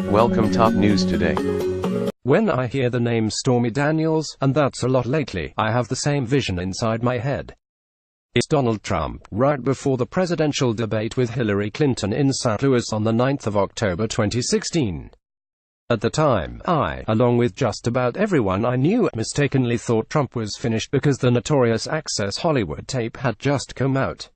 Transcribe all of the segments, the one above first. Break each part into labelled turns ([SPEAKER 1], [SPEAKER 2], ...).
[SPEAKER 1] Welcome top news today.
[SPEAKER 2] When I hear the name Stormy Daniels, and that's a lot lately, I have the same vision inside my head. It's Donald Trump, right before the presidential debate with Hillary Clinton in St. Louis on the 9th of October 2016. At the time, I, along with just about everyone I knew, mistakenly thought Trump was finished because the notorious Access Hollywood tape had just come out.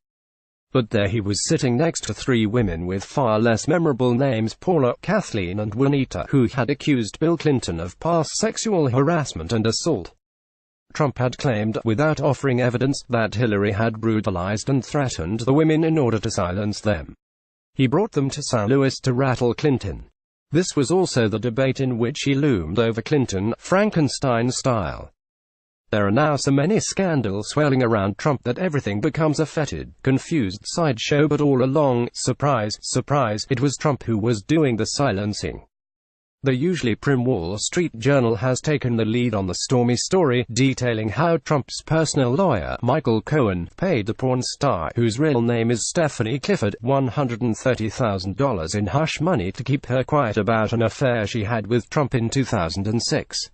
[SPEAKER 2] But there he was sitting next to three women with far less memorable names, Paula, Kathleen and Juanita, who had accused Bill Clinton of past sexual harassment and assault. Trump had claimed, without offering evidence, that Hillary had brutalized and threatened the women in order to silence them. He brought them to St. Louis to rattle Clinton. This was also the debate in which he loomed over Clinton, Frankenstein style. There are now so many scandals swirling around Trump that everything becomes a fetid, confused sideshow, but all along, surprise, surprise, it was Trump who was doing the silencing. The usually prim Wall Street Journal has taken the lead on the Stormy story, detailing how Trump's personal lawyer, Michael Cohen, paid the porn star, whose real name is Stephanie Clifford, $130,000 in hush money to keep her quiet about an affair she had with Trump in 2006.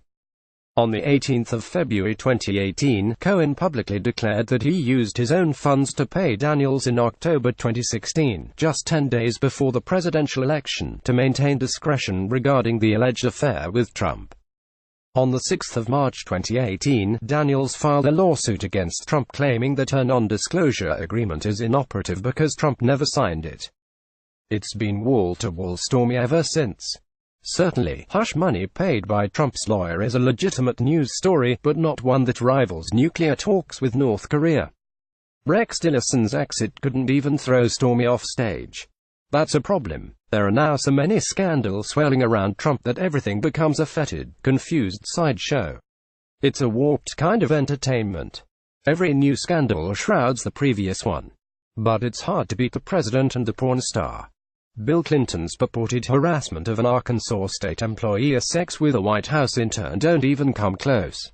[SPEAKER 2] On the 18th of February 2018, Cohen publicly declared that he used his own funds to pay Daniels in October 2016, just 10 days before the presidential election, to maintain discretion regarding the alleged affair with Trump. On the 6th of March 2018, Daniels filed a lawsuit against Trump claiming that her non-disclosure agreement is inoperative because Trump never signed it. It's been wall-to-wall Stormy ever since. Certainly, hush money paid by Trump's lawyer is a legitimate news story, but not one that rivals nuclear talks with North Korea. Rex Tillerson's exit couldn't even throw Stormy off stage. That's a problem. There are now so many scandals swirling around Trump that everything becomes a fetid, confused sideshow. It's a warped kind of entertainment. Every new scandal shrouds the previous one. But it's hard to beat the president and the porn star. Bill Clinton's purported harassment of an Arkansas state employee or sex with a White House intern don't even come close.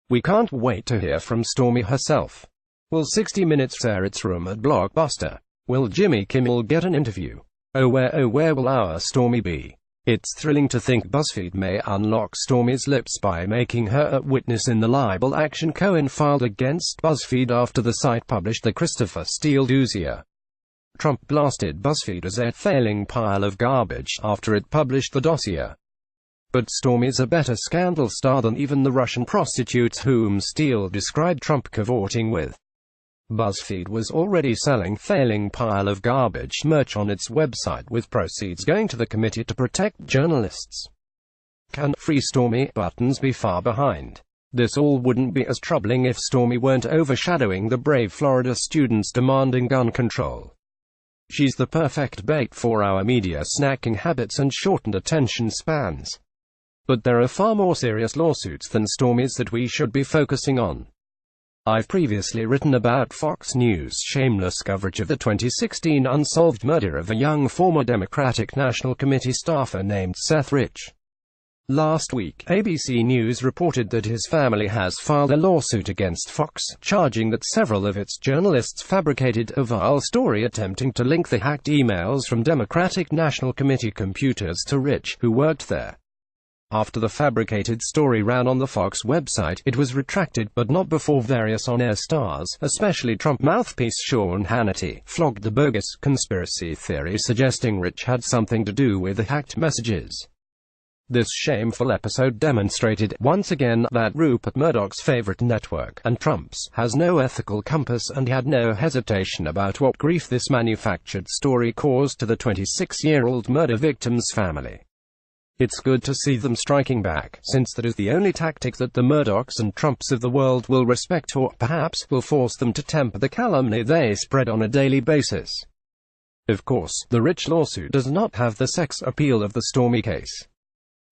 [SPEAKER 2] We can't wait to hear from Stormy herself. Will 60 Minutes air its room at Blockbuster? Will Jimmy Kimmel get an interview? Oh where will our Stormy be? It's thrilling to think BuzzFeed may unlock Stormy's lips by making her a witness in the libel action Cohen filed against BuzzFeed after the site published the Christopher Steele dossier. Trump blasted BuzzFeed as a failing pile of garbage after it published the dossier. But Stormy's a better scandal star than even the Russian prostitutes whom Steele described Trump cavorting with. BuzzFeed was already selling failing pile of garbage merch on its website, with proceeds going to the Committee to Protect Journalists. Can Free Stormy buttons be far behind? This all wouldn't be as troubling if Stormy weren't overshadowing the brave Florida students demanding gun control. She's the perfect bait for our media snacking habits and shortened attention spans. But there are far more serious lawsuits than Stormy's that we should be focusing on. I've previously written about Fox News' shameless coverage of the 2016 unsolved murder of a young former Democratic National Committee staffer named Seth. Last week, ABC News reported that his family has filed a lawsuit against Fox, charging that several of its journalists fabricated a vile story attempting to link the hacked emails from Democratic National Committee computers to Rich, who worked there. After the fabricated story ran on the Fox website, it was retracted, but not before various on-air stars, especially Trump mouthpiece Sean Hannity, flogged the bogus conspiracy theory suggesting Rich had something to do with the hacked messages. This shameful episode demonstrated, once again, that Rupert Murdoch's favorite network, and Trump's, has no ethical compass, and he had no hesitation about what grief this manufactured story caused to the 26-year-old murder victim's family. It's good to see them striking back, since that is the only tactic that the Murdochs and Trumps of the world will respect, or, perhaps, will force them to temper the calumny they spread on a daily basis. Of course, the Rich lawsuit does not have the sex appeal of the Stormy case.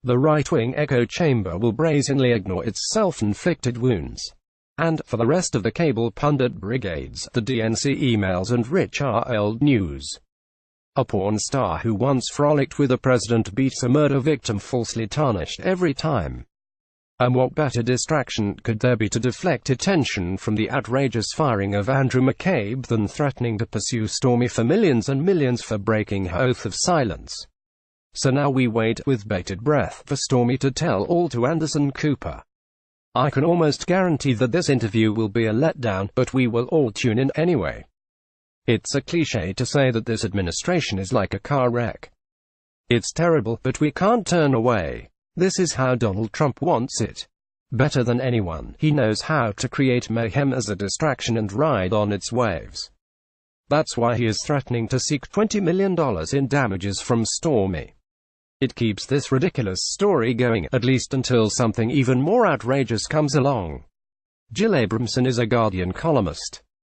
[SPEAKER 2] The right-wing echo chamber will brazenly ignore its self-inflicted wounds. And, for the rest of the cable pundit brigades, the DNC emails and Rich are old news. A porn star who once frolicked with a president beats a murder victim falsely tarnished every time. And what better distraction could there be to deflect attention from the outrageous firing of Andrew McCabe than threatening to pursue Stormy for millions and millions for breaking her oath of silence? So now we wait with bated breath for Stormy to tell all to Anderson Cooper. I can almost guarantee that this interview will be a letdown, but we will all tune in anyway. It's a cliché to say that this administration is like a car wreck. It's terrible, but we can't turn away. This is how Donald Trump wants it. Better than anyone, he knows how to create mayhem as a distraction and ride on its waves. That's why he is threatening to seek $20 million in damages from Stormy. It keeps this ridiculous story going, at least until something even more outrageous comes along. Jill Abramson is a Guardian columnist.